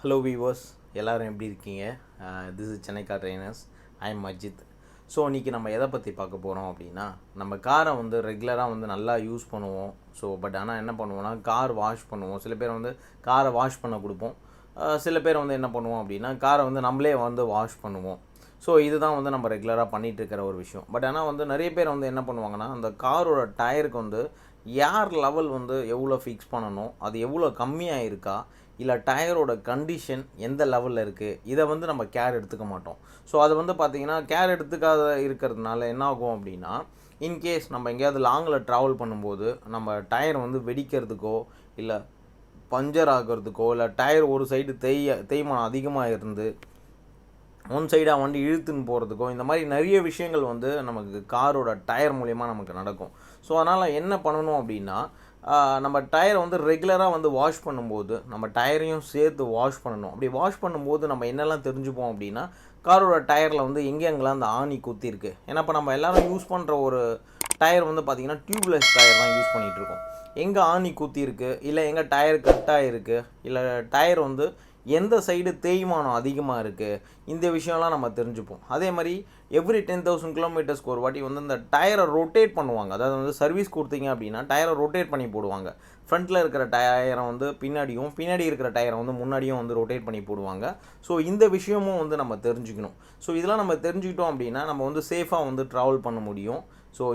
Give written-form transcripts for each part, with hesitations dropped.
Hello viewers, எல்லாரும் எப்படி இருக்கீங்க? This is Chennai car trainers. I am Majid. So இன்றைக்கி நம்ம எதை பற்றி பார்க்க போகிறோம் அப்படின்னா, நம்ம காரை வந்து ரெகுலராக வந்து நல்லா யூஸ் பண்ணுவோம். பட் ஆனால் என்ன பண்ணுவோம்னா, கார் வாஷ் பண்ணுவோம். சில பேர் வந்து காரை வாஷ் பண்ண கொடுப்போம். சில பேர் வந்து என்ன பண்ணுவோம் அப்படின்னா, காரை வந்து நம்மளே வந்து வாஷ் பண்ணுவோம். இதுதான் வந்து நம்ம ரெகுலராக பண்ணிகிட்டு இருக்கிற ஒரு விஷயம். பட் ஆனால் வந்து நிறைய பேர் வந்து என்ன பண்ணுவாங்கன்னா, அந்த காரோட டயருக்கு வந்து ஏர் லெவல் வந்து எவ்வளோ ஃபிக்ஸ் பண்ணணும், அது எவ்வளோ கம்மியாக இருக்கா, இல்லை டயரோட கண்டிஷன் எந்த லெவலில் இருக்குது, இதை வந்து நம்ம கேர் எடுத்துக்க மாட்டோம். அது வந்து பார்த்திங்கன்னா கேர் எடுத்துக்காத இருக்கிறதுனால என்ன ஆகும் அப்படின்னா, இன்கேஸ் நம்ம எங்கேயாவது லாங்கில் ட்ராவல் பண்ணும்போது நம்ம டயர் வந்து வெடிக்கிறதுக்கோ இல்லை பஞ்சர் ஆகிறதுக்கோ இல்லை டயர் ஒரு சைடு தேய்மானம் அதிகமாக இருந்து ஒன் சைடாக வண்டி இழுத்துன்னு போகிறதுக்கோ இந்த மாதிரி நிறைய விஷயங்கள் வந்து நமக்கு காரோட டயர் மூலயமா நமக்கு நடக்கும். அதனால் என்ன பண்ணணும் அப்படின்னா, நம்ம டயரை வந்து ரெகுலராக வந்து வாஷ் பண்ணும்போது நம்ம டயரையும் சேர்த்து வாஷ் பண்ணணும். அப்படி வாஷ் பண்ணும்போது நம்ம என்னெல்லாம் தெரிஞ்சுப்போம் அப்படின்னா, காரோட டயரில் வந்து எங்கெங்கெல்லாம் அந்த ஆணி குத்திருக்கு. ஏன்னா இப்போ நம்ம எல்லோரும் யூஸ் பண்ணுற ஒரு டயர் வந்து பார்த்திங்கன்னா டியூப்லெஸ் டயர் தான் யூஸ் பண்ணிகிட்ருக்கோம். எங்கே ஆணி குத்திருக்கு, இல்லை எங்கே டயர் கட்டாக இருக்குது, இல்லை டயர் வந்து எந்த சைடு தேய்மானம் அதிகமாக இருக்குது, இந்த விஷயம்லாம் நம்ம தெரிஞ்சுப்போம். அதே மாதிரி எவ்ரி 10,000 கிலோமீட்டர்ஸ்க்கு ஒரு வாட்டி வந்து இந்த டயரை ரொட்டேட் பண்ணுவாங்க. அதாவது வந்து சர்வீஸ் கொடுத்தீங்க அப்படின்னா டயரை ரொட்டேட் பண்ணி போடுவாங்க. ஃப்ரண்ட்டில் இருக்கிற டயரை வந்து பின்னாடி இருக்கிற டயரை வந்து முன்னாடியும் வந்து ரொட்டேட் பண்ணி போடுவாங்க. இந்த விஷயமும் வந்து நம்ம தெரிஞ்சுக்கணும். இதெல்லாம் நம்ம தெரிஞ்சுக்கிட்டோம் அப்படின்னா நம்ம வந்து சேஃபாக வந்து ட்ராவல் பண்ண முடியும்.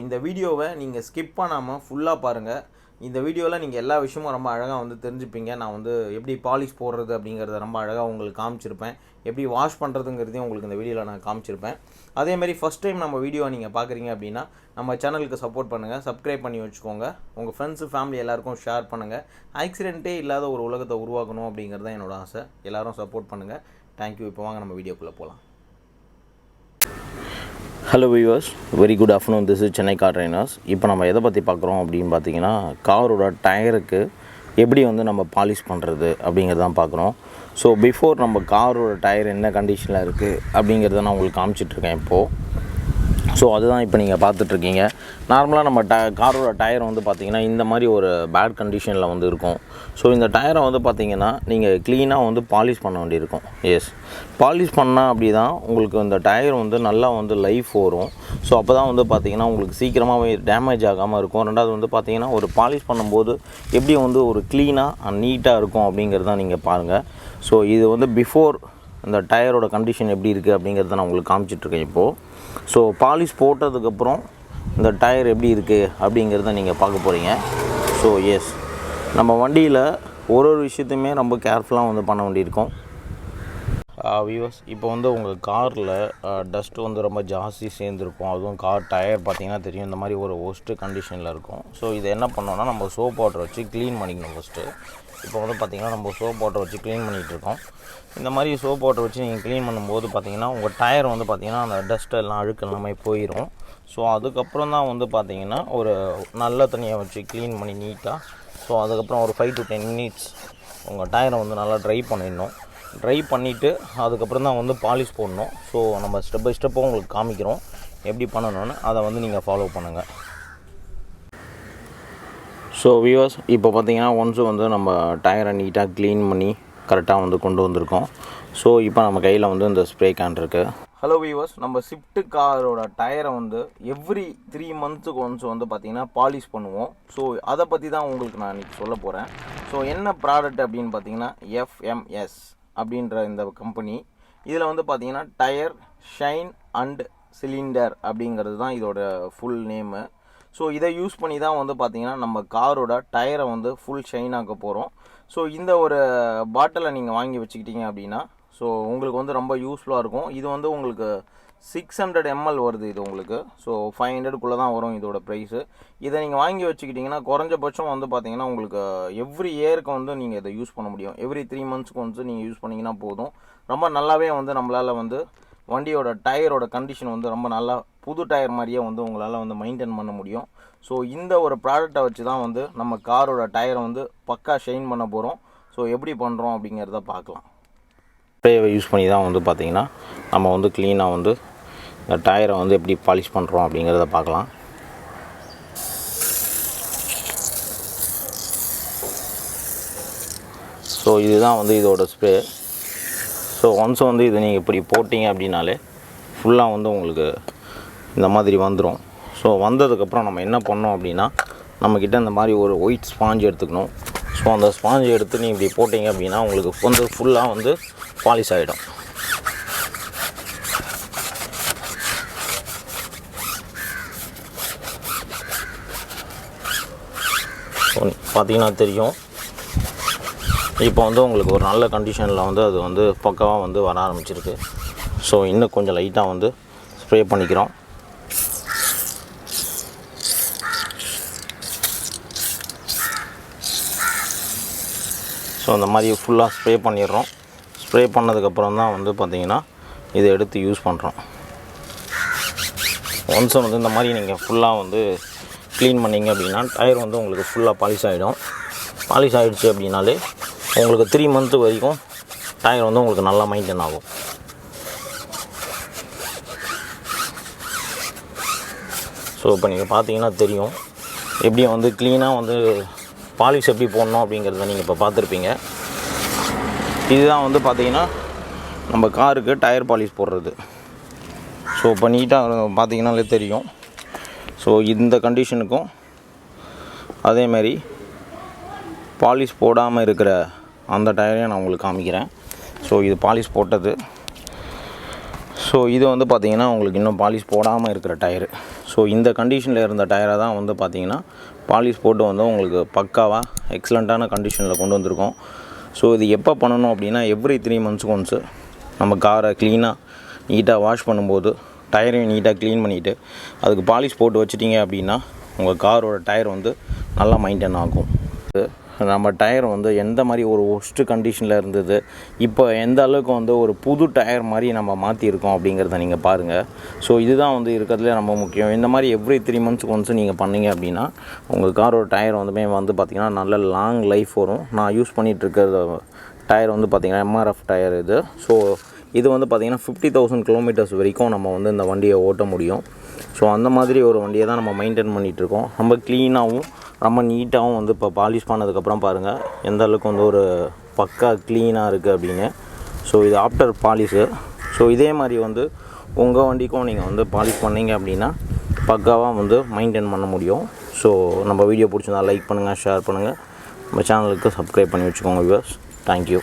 இந்த வீடியோவை நீங்கள் ஸ்கிப் பண்ணாமல் ஃபுல்லாக பாருங்கள். இந்த வீடியோவில் நீங்கள் எல்லா விஷயமும் ரொம்ப அழகாக வந்து தெரிஞ்சுப்பீங்க. நான் வந்து எப்படி பாலிஷ் போடுறது அப்படிங்கிறத ரொம்ப அழகாக உங்களுக்கு காமிச்சிருப்பேன். எப்படி வாஷ் பண்ணுறதுங்கிறதையும் உங்களுக்கு இந்த வீடியோவில் நான் காமிச்சிருப்பேன். அதேமாதிரி ஃபஸ்ட் டைம் நம்ம வீடியோவை நீங்கள் பார்க்குறீங்க அப்படின்னா நம்ம சேனலுக்கு சப்போர்ட் பண்ணுங்கள், சப்ஸ்கிரைப் பண்ணி வச்சுக்கோங்க. உங்கள் ஃப்ரெண்ட்ஸு ஃபேமிலி எல்லாருக்கும் ஷேர் பண்ணுங்கள். ஆக்சிடென்ட்டே இல்லாத ஒரு உலகத்தை உருவாக்கணும் அப்படிங்கிறது தான் என்னோடய ஆசை. எல்லோரும் சப்போர்ட் பண்ணுங்கள். தேங்க்யூ. இப்போ வாங்க நம்ம வீடியோக்குள்ளே போகலாம். Hello viewers, very good afternoon. This is Chennai car trainers. இப்போ நம்ம எதை பற்றி பார்க்குறோம் அப்படின்னு பார்த்தீங்கன்னா, காரோட டயருக்கு எப்படி வந்து நம்ம பாலிஷ் பண்ணுறது அப்படிங்கிறது தான் பார்க்குறோம். பிஃபோர் நம்ம காரோட டயர் என்ன கண்டிஷனில் இருக்குது அப்படிங்கிறத நான் உங்களுக்கு காமிச்சிட்ருக்கேன் இப்போது. அதுதான் இப்போ நீங்கள் பார்த்துட்ருக்கீங்க. நார்மலாக நம்ம காரோட டயர் வந்து பார்த்திங்கன்னா இந்த மாதிரி ஒரு பேட் கண்டிஷனில் வந்து இருக்கும். இந்த டயரை வந்து பார்த்திங்கன்னா நீங்கள் க்ளீனாக வந்து பாலிஷ் பண்ண வேண்டியிருக்கும். எஸ், பாலிஷ் பண்ணால் அப்படி தான் உங்களுக்கு இந்த டயர் வந்து நல்லா வந்து லைஃப் வரும். அப்போ தான் வந்து பார்த்திங்கன்னா உங்களுக்கு சீக்கிரமாகவே டேமேஜ் ஆகாமல் இருக்கும். ரெண்டாவது வந்து பார்த்திங்கன்னா ஒரு பாலிஷ் பண்ணும்போது எப்படி வந்து ஒரு க்ளீனாக நீட்டாக இருக்கும் அப்படிங்கிறத நீங்கள் பாருங்கள். இது வந்து பிஃபோர் இந்த டயரோட கண்டிஷன் எப்படி இருக்குது அப்படிங்கிறத நான் உங்களுக்கு காமிச்சிட்ருக்கேன் இப்போது. பாலிஷ் போட்டதுக்கப்புறம் இந்த டயர் எப்படி இருக்குது அப்படிங்கிறத நீங்கள் பார்க்க போகிறீங்க. எஸ், நம்ம வண்டியில் ஒரு விஷயத்தையுமே ரொம்ப கேர்ஃபுல்லாக வந்து பண்ண வேண்டியிருக்கும். வியூவர்ஸ், இப்போ வந்து உங்கள் காரில் டஸ்ட்டு வந்து ரொம்ப ஜாஸ்தி சேர்ந்துருக்கும். அதுவும் கார் டயர் பார்த்திங்கன்னா தெரியும், இந்த மாதிரி ஒரு ஒஸ்ட்டு கண்டிஷனில் இருக்கும். இதை என்ன பண்ணோன்னா நம்ம சோப் வாட்டர் வச்சு க்ளீன் பண்ணிக்கணும் ஃபஸ்ட்டு. இப்போ வந்து பார்த்திங்கன்னா நம்ம சோப் வாட்டர் வச்சு க்ளீன் பண்ணிகிட்ருக்கோம். இந்த மாதிரி சோப் வாட்டர் வச்சு நீங்கள் க்ளீன் பண்ணும்போது பார்த்திங்கன்னா உங்கள் டயர் வந்து பார்த்திங்கன்னா அந்த டஸ்ட்டு எல்லாம் அழுக்கு எல்லாமே போயிடும். அதுக்கப்புறம் தான் வந்து பார்த்திங்கன்னா ஒரு நல்ல தண்ணியை வச்சு க்ளீன் பண்ணி நீட்டாக அதுக்கப்புறம் ஒரு 5 to 10 minutes உங்கள் டயரை வந்து நல்லா ட்ரை பண்ணிடணும். ட்ரை பண்ணிவிட்டு அதுக்கப்புறம் தான் வந்து பாலிஷ் போடணும். நம்ம ஸ்டெப் பை ஸ்டெப்பாக உங்களுக்கு காமிக்கிறோம் எப்படி பண்ணணும்னு. அதை வந்து நீங்கள் ஃபாலோ பண்ணுங்கள். வியூவர்ஸ், இப்போ பார்த்திங்கன்னா ஒன்ஸு வந்து நம்ம டயரை நீட்டாக க்ளீன் பண்ணி கரெக்டாக வந்து கொண்டு வந்திருக்கோம். இப்போ நம்ம கையில் வந்து இந்த ஸ்ப்ரே கேன் இருக்குது. ஹலோ வியூவர்ஸ், நம்ம ஸ்விஃப்ட் காரோட டயரை வந்து எவ்ரி 3 months ஒன்ஸ் வந்து பார்த்திங்கன்னா பாலிஷ் பண்ணுவோம். அதை பற்றி தான் உங்களுக்கு நான் இன்றைக்கி சொல்ல போகிறேன். என்ன ப்ராடக்ட் அப்படின்னு பார்த்தீங்கன்னா FMS அப்படின்ற இந்த கம்பெனி. இதில் வந்து பார்த்திங்கன்னா டயர் ஷைன் அண்ட் சிலிண்டர் அப்படிங்கிறது தான் இதோட ஃபுல் நேமு. இதை யூஸ் பண்ணி தான் வந்து பார்த்திங்கன்னா நம்ம காரோட டயரை வந்து ஃபுல் ஷைன் ஆக்க போகிறோம். இந்த ஒரு பாட்டிலை நீங்கள் வாங்கி வச்சுக்கிட்டீங்க அப்படின்னா உங்களுக்கு வந்து ரொம்ப யூஸ்ஃபுல்லாக இருக்கும். இது வந்து உங்களுக்கு 600 ml வருது. இது உங்களுக்கு 500 தான் வரும் இதோட ப்ரைஸு. இதை நீங்கள் வாங்கி வச்சுக்கிட்டிங்கன்னா குறைஞ்சபட்சம் வந்து பார்த்திங்கன்னா உங்களுக்கு எவ்ரி இயருக்கு வந்து நீங்கள் இதை யூஸ் பண்ண முடியும். எவ்ரி 3 months வந்து நீங்கள் யூஸ் பண்ணிங்கன்னா போதும். ரொம்ப நல்லாவே வந்து நம்மளால் வந்து வண்டியோட டயரோட கண்டிஷன் வந்து ரொம்ப நல்லா புது டயர் மாதிரியே வந்து உங்களால் வந்து மெயின்டைன் பண்ண முடியும். இந்த ஒரு ப்ராடக்டை வச்சு தான் வந்து நம்ம காரோட டயரை வந்து பக்கா ஷைன் பண்ண போகிறோம். எப்படி பண்ணுறோம் அப்படிங்கிறத பார்க்கலாம். ஸ்ப்ரேவை யூஸ் பண்ணி தான் வந்து பார்த்திங்கன்னா நம்ம வந்து க்ளீனாக வந்து இந்த டயரை வந்து எப்படி பாலிஷ் பண்ணுறோம் அப்படிங்கிறத பார்க்கலாம். இதுதான் வந்து இதோட ஸ்ப்ரே. ஸோ ஒன்ஸ் வந்து இது நீங்கள் இப்படி போட்டிங்க அப்படின்னாலே ஃபுல்லாக வந்து உங்களுக்கு இந்த மாதிரி வந்துடும். ஸோ வந்ததுக்கப்புறம் நம்ம என்ன பண்ணோம் அப்படின்னா, நம்மக்கிட்ட இந்த மாதிரி ஒரு ஒயிட் ஸ்பாஞ்ச் எடுத்துக்கணும். ஸோ அந்த ஸ்பாஞ்சை எடுத்து நீங்கள் இப்படி போட்டிங்க அப்படின்னா உங்களுக்கு வந்து ஃபுல்லாக வந்து பாலிஷ் ஆகிடும். பார்த்தீங்கன்னா தெரியும், இப்போ வந்து உங்களுக்கு ஒரு நல்ல கண்டிஷனில் வந்து அது வந்து பக்காவாக வந்து வர ஆரம்பிச்சிருக்கு. ஸோ இன்னும் கொஞ்சம் லைட்டாக வந்து ஸ்ப்ரே பண்ணிக்கிறோம். ஸோ இந்த மாதிரி ஃபுல்லாக ஸ்ப்ரே பண்ணிடுறோம். ஸ்ப்ரே பண்ணதுக்கப்புறம் தான் வந்து பார்த்திங்கன்னா இதை எடுத்து யூஸ் பண்ணுறோம். ஒன்ஸ் வந்து இந்த மாதிரி நீங்கள் ஃபுல்லாக வந்து க்ளீன் பண்ணிங்க அப்படின்னா டயர் வந்து உங்களுக்கு ஃபுல்லாக பாலிஷ் ஆகிடும். பாலிஷ் ஆகிடுச்சு அப்படின்னாலே உங்களுக்கு 3 மந்த்து வரைக்கும் டயர் வந்து உங்களுக்கு நல்லா மெயின்டைன் ஆகும். ஸோ இப்போ நீங்கள் பார்த்தீங்கன்னா தெரியும், எப்படி வந்து க்ளீனாக வந்து பாலிஷ் எப்படி போடணும் அப்படிங்கிறத நீங்கள் இப்போ பார்த்துருப்பீங்க. இதுதான் வந்து பார்த்திங்கன்னா நம்ம காருக்கு டயர் பாலிஷ் போடுறது. ஸோ இப்போ நீட்டாக பார்த்தீங்கன்னாலே தெரியும். ஸோ இந்த கண்டிஷனுக்கும் அதேமாரி பாலிஷ் போடாமல் இருக்கிற அந்த டயரையும் நான் உங்களுக்கு காமிக்கிறேன். ஸோ இது பாலிஷ் போட்டது. ஸோ இது வந்து பார்த்திங்கன்னா உங்களுக்கு இன்னும் பாலிஷ் போடாமல் இருக்கிற டயரு. ஸோ இந்த கண்டிஷனில் இருந்த டயரை தான் வந்து பார்த்திங்கன்னா பாலிஷ் போட்டு வந்து உங்களுக்கு பக்காவாக எக்ஸலண்ட்டான கண்டிஷனில் கொண்டு வந்திருக்கோம். ஸோ இது எப்போ பண்ணணும் அப்படின்னா, எவ்ரி 3 மந்த்ஸுக்கு ஒன்ஸு நம்ம காரை க்ளீனாக நீட்டாக வாஷ் பண்ணும்போது டயரையும் நீட்டாக க்ளீன் பண்ணிவிட்டு அதுக்கு பாலிஷ் போட்டு வச்சிட்டிங்க அப்படின்னா உங்கள் காரோட டயர் வந்து நல்லா மெயின்டைன் ஆகும். நம்ம டயர் வந்து எந்த மாதிரி ஒரு ஒஸ்ட்டு கண்டிஷனில் இருந்தது, இப்போ எந்த அளவுக்கு வந்து ஒரு புது டயர் மாதிரி நம்ம மாற்றிருக்கோம் அப்படிங்கிறத நீங்கள் பாருங்கள். ஸோ இதுதான் வந்து இருக்கிறதுலே ரொம்ப முக்கியம். இந்த மாதிரி எவ்ரி 3 மந்த்ஸ்க்கு ஒன்ஸ் நீங்கள் பண்ணிங்க அப்படின்னா உங்கள் காரோட டயர் வந்து பார்த்திங்கன்னா நல்ல லாங் லைஃப் வரும். நான் யூஸ் பண்ணிகிட்ருக்கிற டயர் வந்து பார்த்திங்கன்னா MRF டயர் இது. ஸோ இது வந்து பார்த்திங்கன்னா 50,000 கிலோமீட்டர்ஸ் வரைக்கும் நம்ம வந்து இந்த வண்டியை ஓட்ட முடியும். ஸோ அந்த மாதிரி ஒரு வண்டியை தான் நம்ம மெயின்டைன் பண்ணிகிட்ருக்கோம். ரொம்ப க்ளீனாகவும் ரொம்ப நீட்டாகவும் வந்து இப்போ பாலிஷ் பண்ணதுக்கப்புறம் பாருங்கள் எந்த அளவுக்கு வந்து ஒரு பக்கா க்ளீனாக இருக்குது அப்படின்னு. ஸோ இது ஆஃப்டர் பாலிஷு. ஸோ இதே மாதிரி வந்து உங்கள் வண்டிக்கும் நீங்கள் வந்து பாலிஷ் பண்ணிங்க அப்படின்னா பக்காவாக வந்து மெயின்டைன் பண்ண முடியும். ஸோ நம்ம வீடியோ பிடிச்சிருந்தா லைக் பண்ணுங்கள், ஷேர் பண்ணுங்கள், நம்ம சேனலுக்கு சப்ஸ்கிரைப் பண்ணி வச்சுக்கோங்க வியூவர்ஸ். தேங்க்யூ.